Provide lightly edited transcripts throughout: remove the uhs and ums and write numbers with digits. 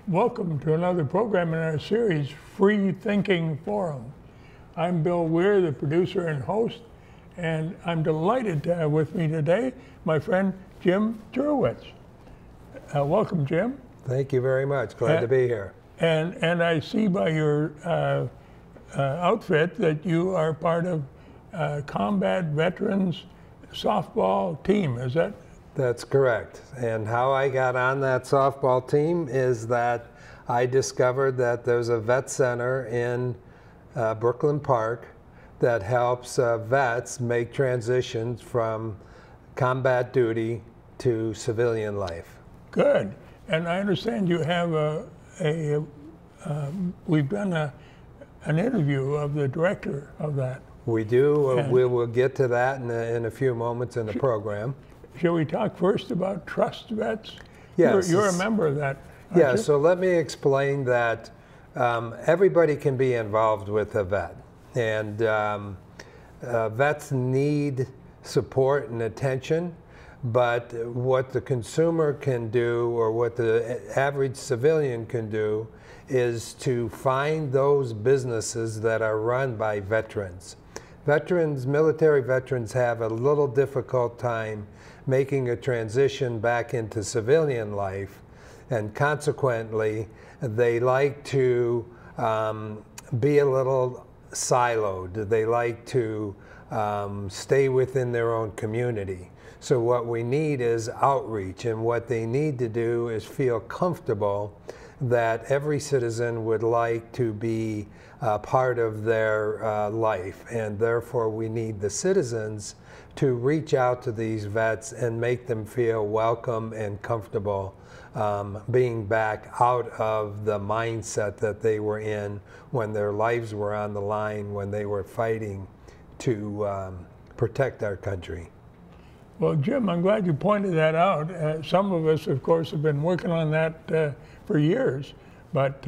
Welcome to another program in our series, Freethinking Forum. I'm Bill Weir, the producer and host, and I'm delighted to have with me today my friend Jim Jurewitz. Welcome, Jim. Thank you very much. Glad to be here. And I see by your outfit that you are part of Combat Veterans softball team. Is that? That's correct. And how I got on that softball team is that I discovered that there's a vet center in Brooklyn Park that helps vets make transitions from combat duty to civilian life. Good. And I understand you have we've done an interview of the director of that. We do. We will get to that in a few moments in the program. Shall we talk first about Trust Vets? Yes. You're a member of that. Yeah, so let me explain that everybody can be involved with a vet. And vets need support and attention, but what the consumer can do, or what the average civilian can do, is to find those businesses that are run by veterans. Military veterans have a little difficult time making a transition back into civilian life, and consequently they like to be a little siloed. They like to stay within their own community. So what we need is outreach, and what they need to do is feel comfortable that every citizen would like to be part of their life, and therefore we need the citizens to reach out to these vets and make them feel welcome and comfortable being back out of the mindset that they were in when their lives were on the line, when they were fighting to protect our country. Well, Jim, I'm glad you pointed that out. Some of us, of course, have been working on that for years, but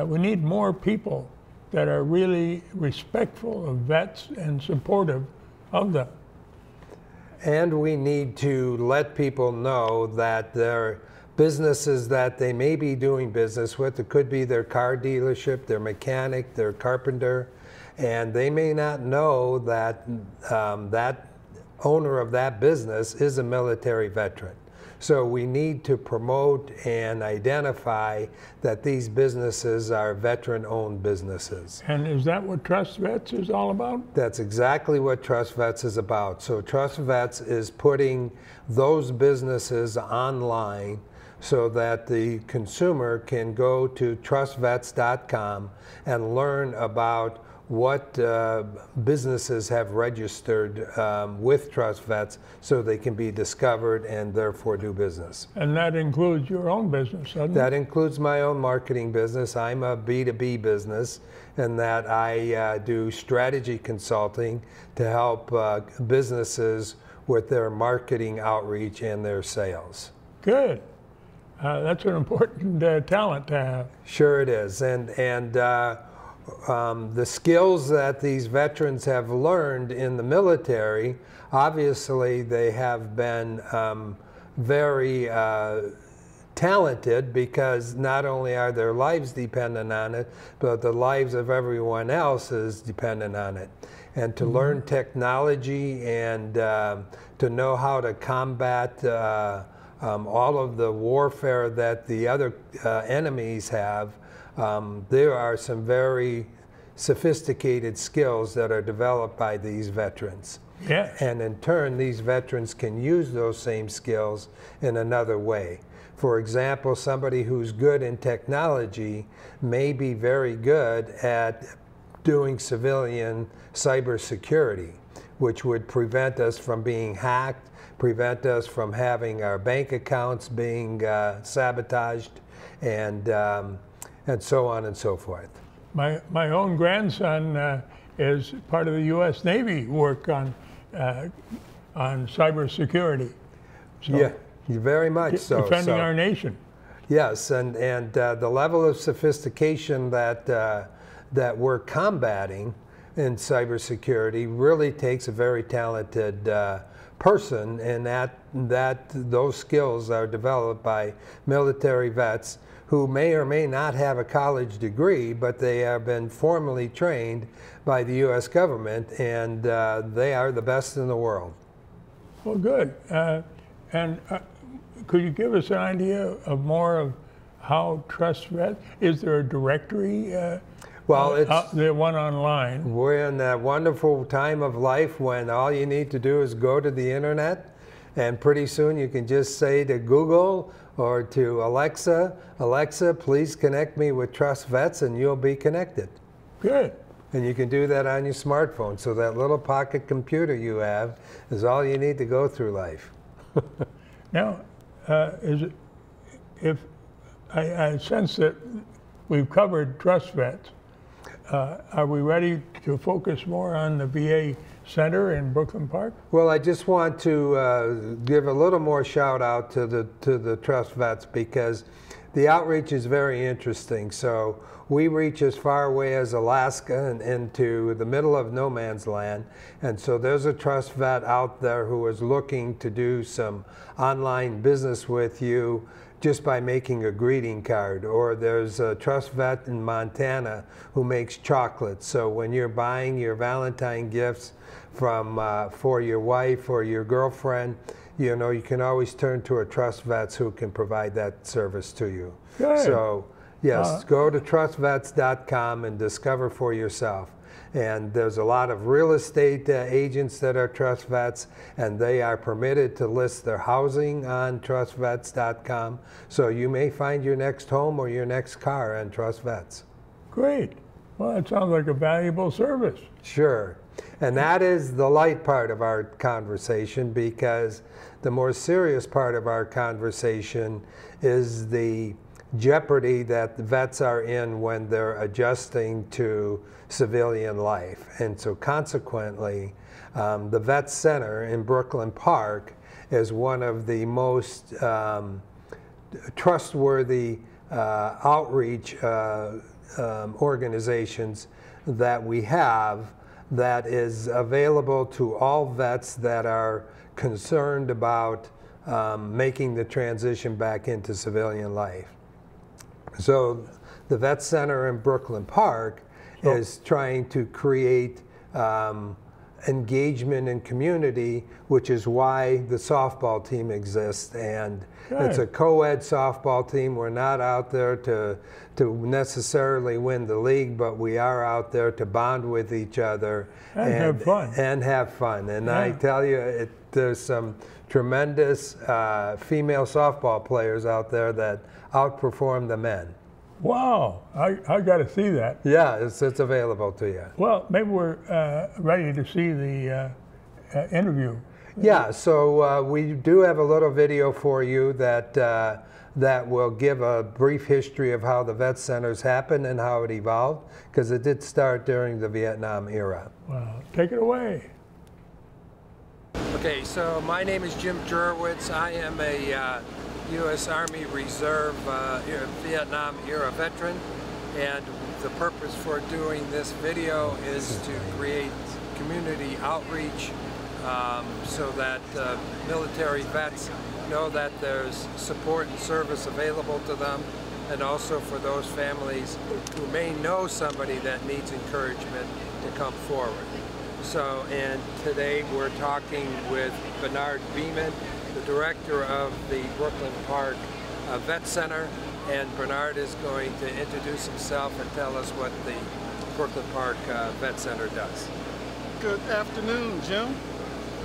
we need more people that are really respectful of vets and supportive of them. And we need to let people know that there are businesses that they may be doing business with. It could be their car dealership, their mechanic, their carpenter, and they may not know that that owner of that business is a military veteran. So we need to promote and identify that these businesses are veteran-owned businesses. And is that what Trust Vets is all about? That's exactly what Trust Vets is about. So Trust Vets is putting those businesses online so that the consumer can go to trustvets.com and learn about what businesses have registered with Trust Vets so they can be discovered and therefore do business. And that includes your own business, doesn't it? That includes my own marketing business. I'm a B2B business, in that I do strategy consulting to help businesses with their marketing outreach and their sales. Good. That's an important talent to have. Sure it is. And the skills that these veterans have learned in the military, obviously they have been very talented, because not only are their lives dependent on it, but the lives of everyone else is dependent on it. And to learn technology and to know how to combat all of the warfare that the other enemies have, there are some very sophisticated skills that are developed by these veterans. Yes. And in turn, these veterans can use those same skills in another way. For example, somebody who's good in technology may be very good at doing civilian cybersecurity, which would prevent us from being hacked, prevent us from having our bank accounts being sabotaged, and so on and so forth. My own grandson is part of the U.S. Navy work on cybersecurity. So yeah, very much so. Defending our nation. Yes, and the level of sophistication that we're combating in cybersecurity really takes a very talented person, and those skills are developed by military vets who may or may not have a college degree, but they have been formally trained by the U.S. government, and they are the best in the world. Well, good. And could you give us an idea of more of how Trust Vet? Is there a directory? Well, it's the one online. We're in that wonderful time of life when all you need to do is go to the internet, and pretty soon you can just say to Google or to Alexa, Alexa, please connect me with Trust Vets, and you'll be connected. Good. And you can do that on your smartphone. So that little pocket computer you have is all you need to go through life. Now, if I sense that we've covered Trust Vets, are we ready to focus more on the VA Center in Brooklyn Park? Well, I just want to give a little more shout out to the Trust Vets, because the outreach is very interesting. So we reach as far away as Alaska and into the middle of no man's land. And so there's a Trust Vet out there who is looking to do some online business with you just by making a greeting card. Or there's a Trust Vet in Montana who makes chocolates. So when you're buying your Valentine gifts from for your wife or your girlfriend, you know, you can always turn to a Trust Vets who can provide that service to you. Good. So yes, go to trustvets.com and discover for yourself. And there's a lot of real estate agents that are Trust Vets, and they are permitted to list their housing on trustvets.com. So you may find your next home or your next car on Trust Vets. Great. Well, that sounds like a valuable service. Sure. And that is the light part of our conversation, because the more serious part of our conversation is the jeopardy that the vets are in when they're adjusting to civilian life. And so consequently, the Vet Center in Brooklyn Park is one of the most trustworthy outreach organizations that we have, that is available to all vets that are concerned about making the transition back into civilian life. So the Vet Center in Brooklyn Park is trying to create engagement in community, which is why the softball team exists. And it's a co-ed softball team. We're not out there to necessarily win the league, but we are out there to bond with each other and have fun. And have fun. And I tell you, there's some tremendous female softball players out there that outperform the men. Wow, I got to see that. Yeah, it's available to you. Well, maybe we're ready to see the interview. Yeah, so we do have a little video for you that that will give a brief history of how the Vet Centers happened and how it evolved, because it did start during the Vietnam era. Wow, take it away. Okay, so my name is Jim Jurewitz. I am a U.S. Army Reserve Vietnam era veteran, and the purpose for doing this video is to create community outreach so that military vets know that there's support and service available to them, and also for those families who may know somebody that needs encouragement to come forward. So, and today we're talking with Bernard Beeman, the director of the Brooklyn Park Vet Center, and Bernard is going to introduce himself and tell us what the Brooklyn Park Vet Center does. Good afternoon, Jim.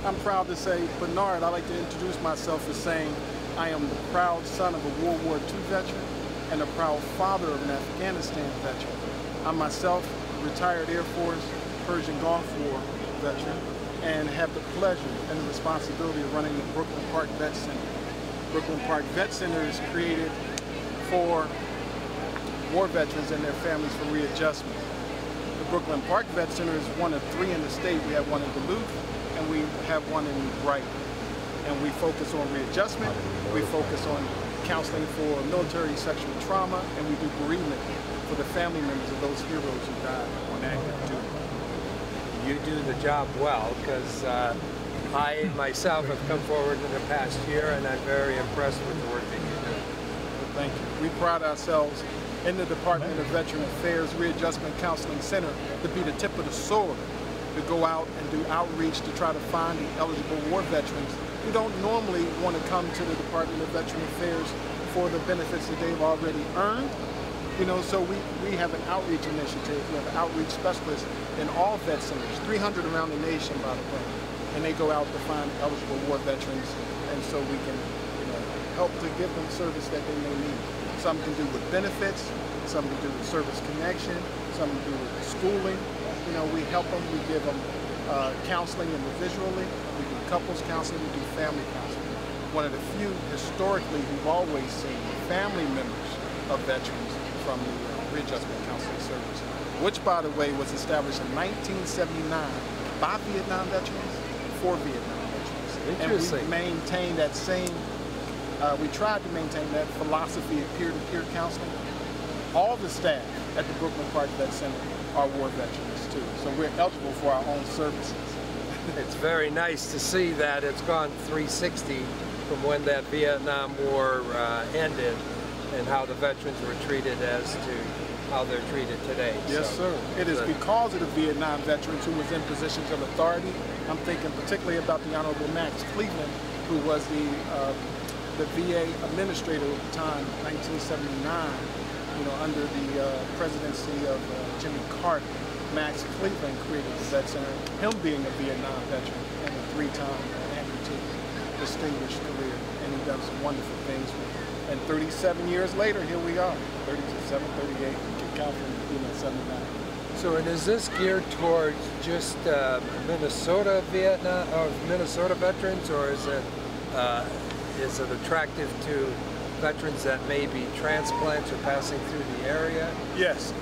I'm proud to say Bernard. I like to introduce myself as saying I am the proud son of a World War II veteran and a proud father of an Afghanistan veteran. I'm myself retired Air Force Persian Gulf War veteran, and have the pleasure and the responsibility of running the Brooklyn Park Vet Center. Brooklyn Park Vet Center is created for war veterans and their families for readjustment. The Brooklyn Park Vet Center is one of 3 in the state. We have one in Duluth, and we have one in Brighton. And we focus on readjustment, we focus on counseling for military sexual trauma, and we do bereavement for the family members of those heroes who died on active duty. You do the job well, because I myself have come forward in the past year, and I'm very impressed with the work that you do. Thank you. We pride ourselves in the Department of Veteran Affairs Readjustment Counseling Center to be the tip of the sword, to go out and do outreach to try to find the eligible war veterans who don't normally want to come to the Department of Veteran Affairs for the benefits that they've already earned. You know, so we have an outreach initiative. We have outreach specialists in all vet centers, 300 around the nation, by the way. And they go out to find eligible war veterans, and so we can, you know, help to give them service that they may need. Some can do with benefits, some can do with service connection, some can do with schooling. You know, we help them, we give them counseling individually, we do couples counseling, we do family counseling. One of the few historically we've always seen family members of veterans from the Readjustment Counseling Service, which, by the way, was established in 1979 by Vietnam veterans for Vietnam veterans. Interesting. And we maintain that same, we tried to maintain that philosophy of peer-to-peer counseling. All the staff at the Brooklyn Park Vet Center are war veterans too, so we're eligible for our own services. It's very nice to see that it's gone 360 from when that Vietnam War ended, and how the veterans were treated as to how they're treated today. Yes, so, sir. It is because of the Vietnam veterans who was in positions of authority. I'm thinking particularly about the Honorable Max Cleveland, who was the VA administrator at the time, 1979, you know, under the presidency of Jimmy Carter. Max Cleveland created the Vet Center, him being a Vietnam veteran and a 3-time amputee, distinguished career, and he done some wonderful things with it. And 37 years later, here we are, 37, 38, you can count from, you know, 79. So, and is this geared towards just Minnesota Vietnam or Minnesota veterans, or is it attractive to veterans that may be transplants or passing through the area? Yes,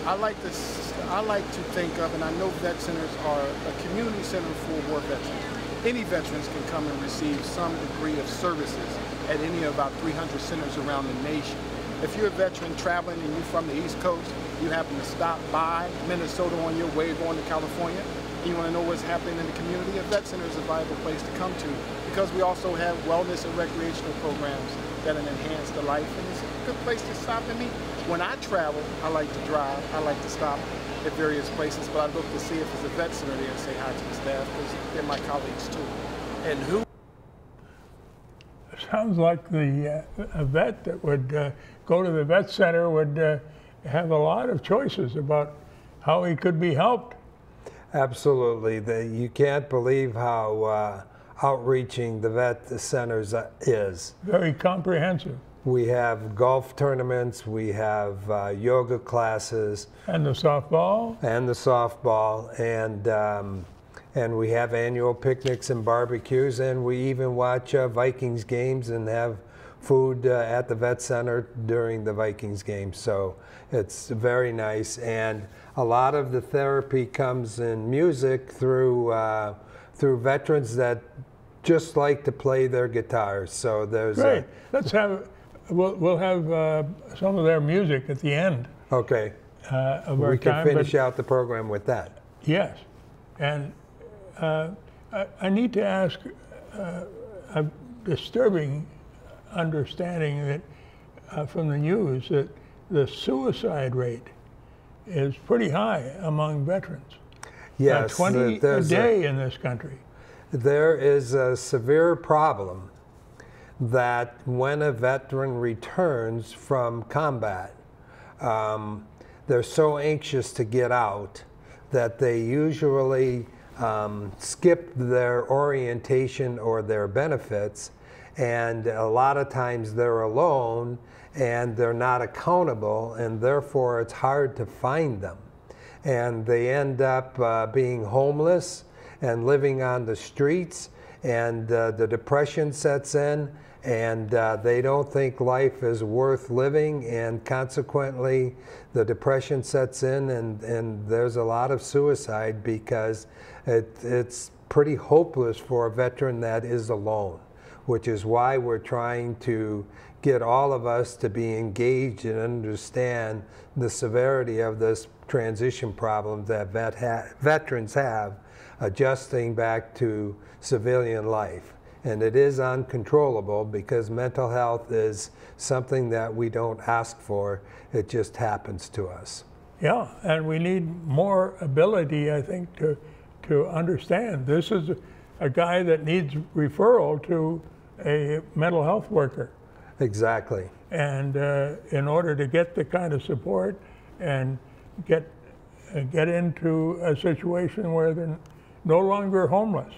I like to think of, and I know vet centers are a community center for war veterans. Any veterans can come and receive some degree of services at any of our 300 centers around the nation. If you're a veteran traveling and you're from the East Coast, you happen to stop by Minnesota on your way going to California, and you want to know what's happening in the community, a vet center is a viable place to come to, because we also have wellness and recreational programs that enhance the life, and it's a good place to stop and meet. When I travel, I like to drive, I like to stop at various places, but I look to see if there's a vet center there and say hi to the staff, because they're my colleagues too. And who? Sounds like a vet that would go to the vet center would have a lot of choices about how he could be helped. Absolutely. You can't believe how outreaching the vet centers is. Very comprehensive. We have golf tournaments, we have yoga classes. And the softball. And the softball, and we have annual picnics and barbecues, and we even watch Vikings games and have food at the vet center during the Vikings games. So it's very nice, and a lot of the therapy comes in music through veterans that just like to play their guitars. So there's great. Let's have. We'll have some of their music at the end. Okay. Of our we can time, finish out the program with that. Yes, and I need to ask a disturbing understanding that from the news that the suicide rate is pretty high among veterans. Yes, 20 a day in this country. There is a severe problem that when a veteran returns from combat, they're so anxious to get out that they usually skip their orientation or their benefits, and a lot of times they're alone and they're not accountable, and therefore it's hard to find them. And they end up being homeless and living on the streets, and the depression sets in, and they don't think life is worth living, and consequently the depression sets in, and there's a lot of suicide because it's pretty hopeless for a veteran that is alone, which is why we're trying to get all of us to be engaged and understand the severity of this transition problem that veterans have adjusting back to civilian life. and it is uncontrollable because mental health is something that we don't ask for. It just happens to us. Yeah, and we need more ability, I think, to understand. This is a guy that needs referral to a mental health worker. Exactly. And in order to get the kind of support and get into a situation where they're no longer homeless.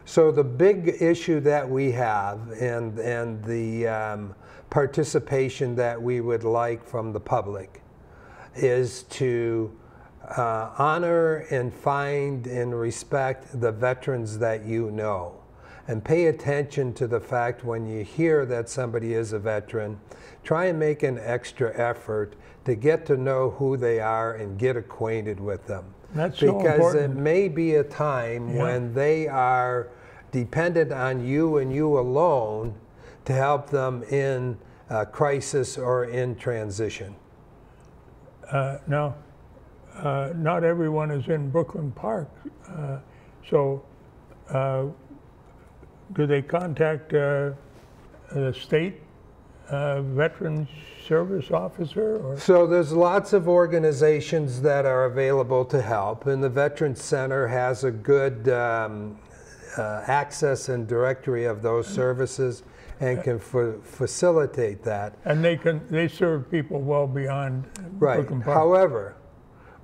So the big issue that we have and the participation that we would like from the public is to honor and find and respect the veterans that you know. And pay attention to the fact when you hear that somebody is a veteran, try and make an extra effort to get to know who they are and get acquainted with them. That's so important. Because it may be a time when they are dependent on you and you alone to help them in crisis or in transition. Now, not everyone is in Brooklyn Park, so do they contact the state Veterans Service Officer? Or? So there's lots of organizations that are available to help, and the Veterans Center has a good access and directory of those services and can facilitate that. And they serve people well beyond Brooklyn Park. However,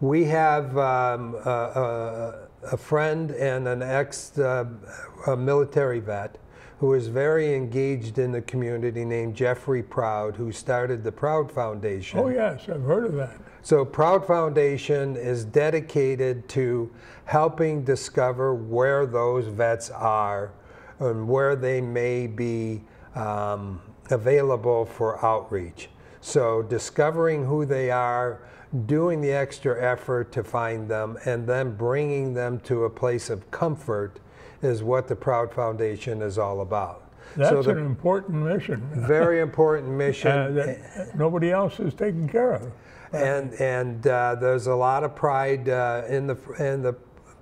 we have a friend and an ex-military vet who is very engaged in the community named Jeffrey Proud, who started the Proud Foundation. Oh yes, I've heard of that. So Proud Foundation is dedicated to helping discover where those vets are and where they may be available for outreach. So discovering who they are, doing the extra effort to find them, and then bringing them to a place of comfort is what the Proud Foundation is all about. That's an important mission. Very important mission. That nobody else is taking care of. And there's a lot of pride in the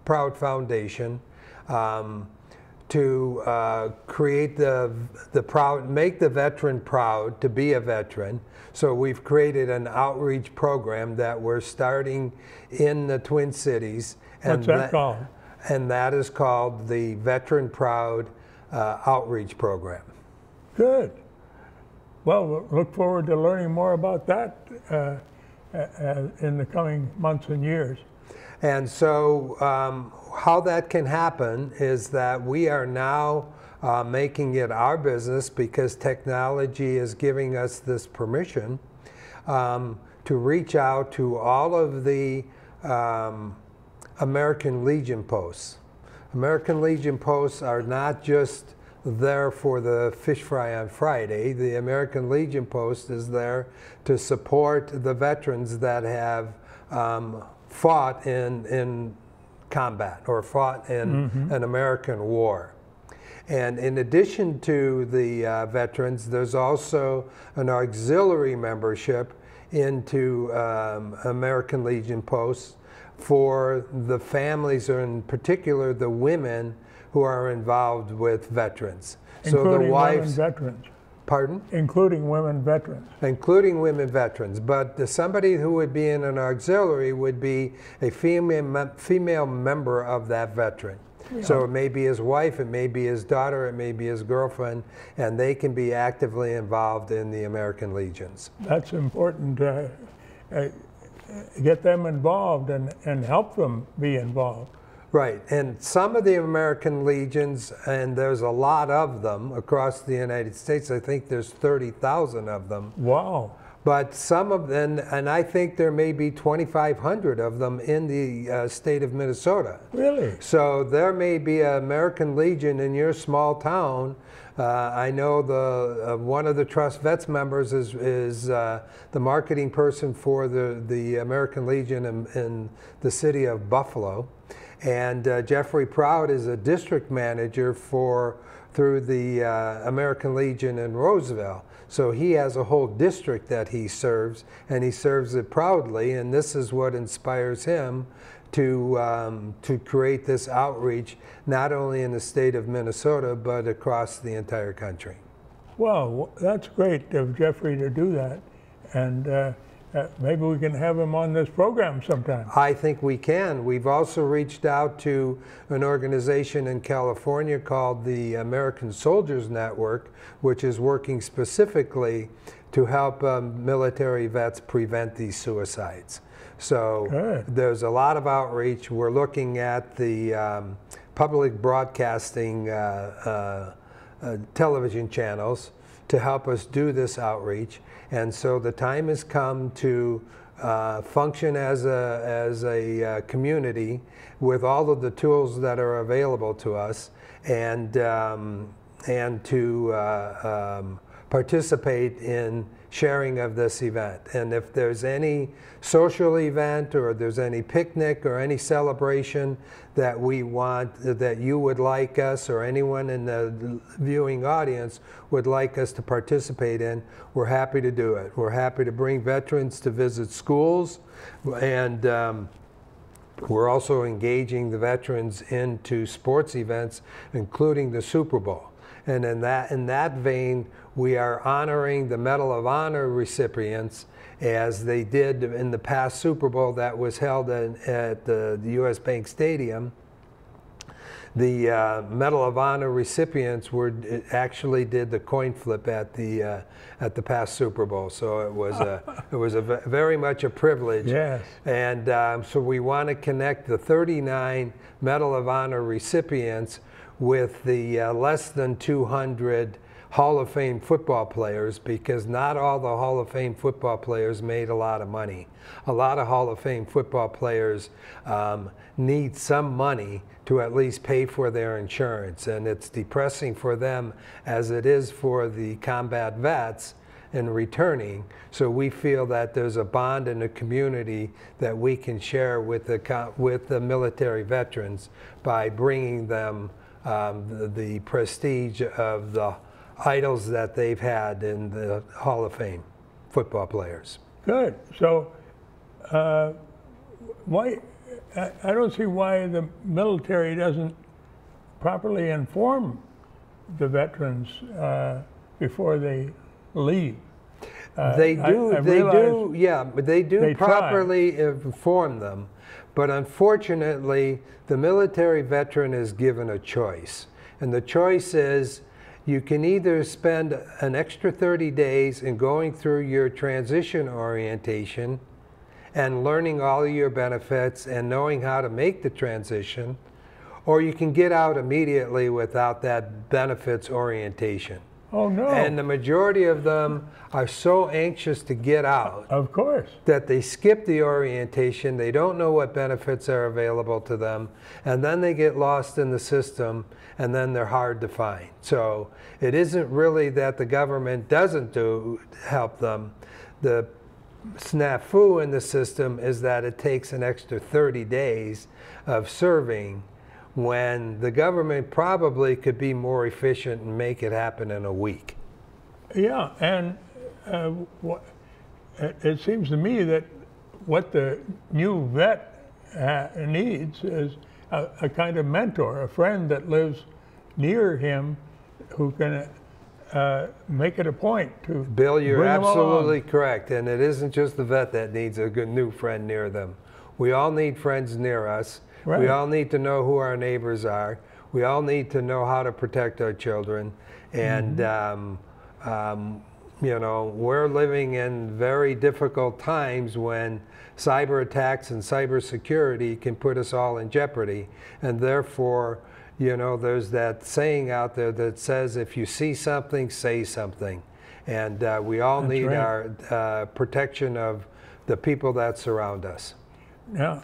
Proud Foundation to create the proud, make the veteran proud to be a veteran. So we've created an outreach program that we're starting in the Twin Cities. What's that called? And that is called the Veteran Proud Outreach Program. Good. Well, we'll look forward to learning more about that in the coming months and years. And so how that can happen is that we are now making it our business, because technology is giving us this permission to reach out to all of the American Legion posts. American Legion posts are not just there for the fish fry on Friday. The American Legion post is there to support the veterans that have fought in combat or fought in an American war. And in addition to the veterans, there's also an auxiliary membership into American Legion posts for the families, or in particular the women who are involved with veterans. Including so the wives, women veterans. Pardon? Including women veterans. Including women veterans. But somebody who would be in an auxiliary would be a female member of that veteran. Yeah. So it may be his wife, it may be his daughter, it may be his girlfriend, and they can be actively involved in the American Legions. That's important. Get them involved and help them be involved. Right, and some of the American Legions, and there's a lot of them across the United States. I think there's 30,000 of them. Wow. But some of them, and I think there may be 2,500 of them in the state of Minnesota. Really? So there may be an American Legion in your small town. I know one of the Trust Vets members is the marketing person for the American Legion in the city of Buffalo. And Jeffrey Proud is a district manager through the American Legion in Roseville. So he has a whole district that he serves, and he serves it proudly, and this is what inspires him to create this outreach, not only in the state of Minnesota, but across the entire country. Well, that's great of Jeffrey to do that, and maybe we can have him on this program sometime. I think we can. We've also reached out to an organization in California called the American Soldiers Network, which is working specifically to help military vets prevent these suicides. So there's a lot of outreach. We're looking at the public broadcasting television channels to help us do this outreach. And so the time has come to function as a community with all of the tools that are available to us, and to participate in sharing of this event. And if there's any social event, or there's any picnic or any celebration that we want, that you would like us, or anyone in the viewing audience would like us to participate in, we're happy to do it. We're happy to bring veterans to visit schools, and we're also engaging the veterans into sports events, including the Super Bowl. And in that vein, we are honoring the Medal of Honor recipients, as they did in the past Super Bowl that was held at the U.S. Bank Stadium. The Medal of Honor recipients actually did the coin flip at the past Super Bowl, so it was very much a privilege. Yes. And so we want to connect the 39 Medal of Honor recipients with the less than 200 Hall of Fame football players, because not all the Hall of Fame football players made a lot of money. A lot of Hall of Fame football players need some money to at least pay for their insurance, and it's depressing for them as it is for the combat vets in returning. So we feel that there's a bond in the community that we can share with the military veterans by bringing them the prestige of the idols that they've had in the Hall of Fame football players. Good. So why, I don't see why the military doesn't properly inform the veterans before they leave. They do properly try. inform them, but unfortunately the military veteran is given a choice, and the choice is you can either spend an extra 30 days in going through your transition orientation and learning all of your benefits and knowing how to make the transition, or you can get out immediately without that benefits orientation. Oh no. And the majority of them are so anxious to get out, of course, that they skip the orientation, they don't know what benefits are available to them, and then they get lost in the system, and then they're hard to find. So it isn't really that the government doesn't help them. The snafu in the system is that it takes an extra 30 days of serving, when the government probably could be more efficient and make it happen in a week. Yeah, and it seems to me that what the new vet needs is a kind of mentor, a friend that lives near him who can make it a point to Bill, you're bring them absolutely along. correct, and it isn't just the vet that needs a good new friend near them. We all need friends near us. Right. We all need to know who our neighbors are. We all need to know how to protect our children. And, you know, we're living in very difficult times when cyber attacks and cybersecurity can put us all in jeopardy. And therefore, you know, there's that saying out there that says, if you see something, say something. And we all need our protection of the people that surround us. Now,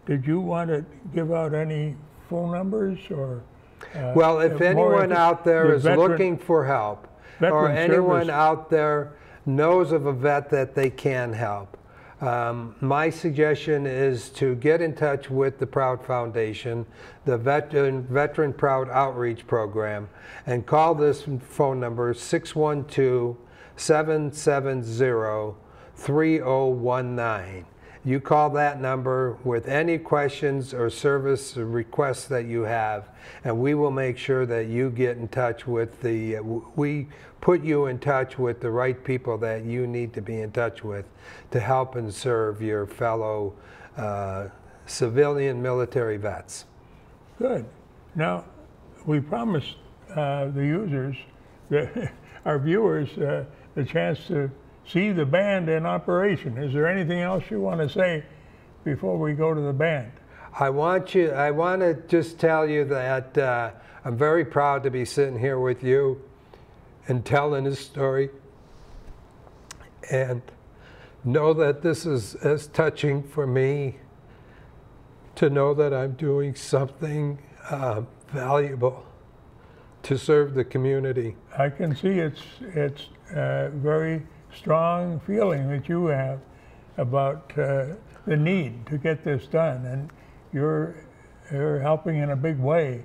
did you want to give out any phone numbers, or? Well, if anyone out there is looking for help, or anyone out there knows of a vet that they can help, My suggestion is to get in touch with the Proud Foundation, the Veteran Proud Outreach Program, and call this phone number 612-770-3019. You call that number with any questions or service requests that you have, and we will make sure that you get in touch with we put you in touch with the right people that you need to be in touch with to help and serve your fellow civilian military vets. Good. Now, we promised the users, our viewers, the chance to see the band in operation. Is there anything else you want to say before we go to the band? I want to just tell you that I'm very proud to be sitting here with you and telling this story, and know that this is as touching for me to know that I'm doing something valuable to serve the community. I can see it's very strong feeling that you have about the need to get this done, and you're helping in a big way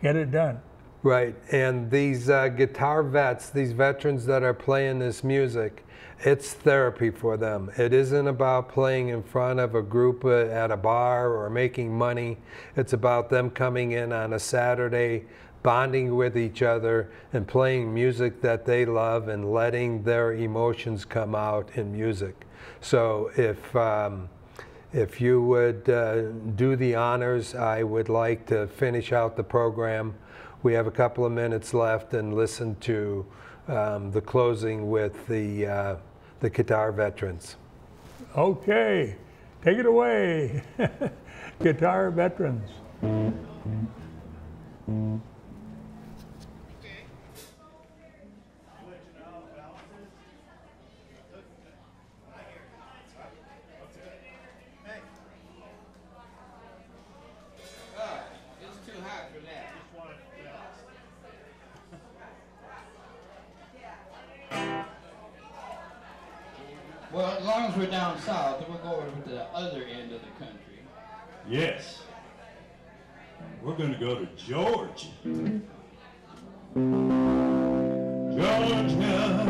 get it done. Right, and these guitar vets, these veterans that are playing this music, it's therapy for them. It isn't about playing in front of a group at a bar or making money. It's about them coming in on a Saturday, bonding with each other and playing music that they love and letting their emotions come out in music. So if you would do the honors, I would like to finish out the program. We have a couple of minutes left and listen to the closing with the guitar veterans. Okay, take it away, guitar veterans. Well, as long as we're down south, then we'll go over to the other end of the country. Yes. We're going to go to Georgia. Georgia.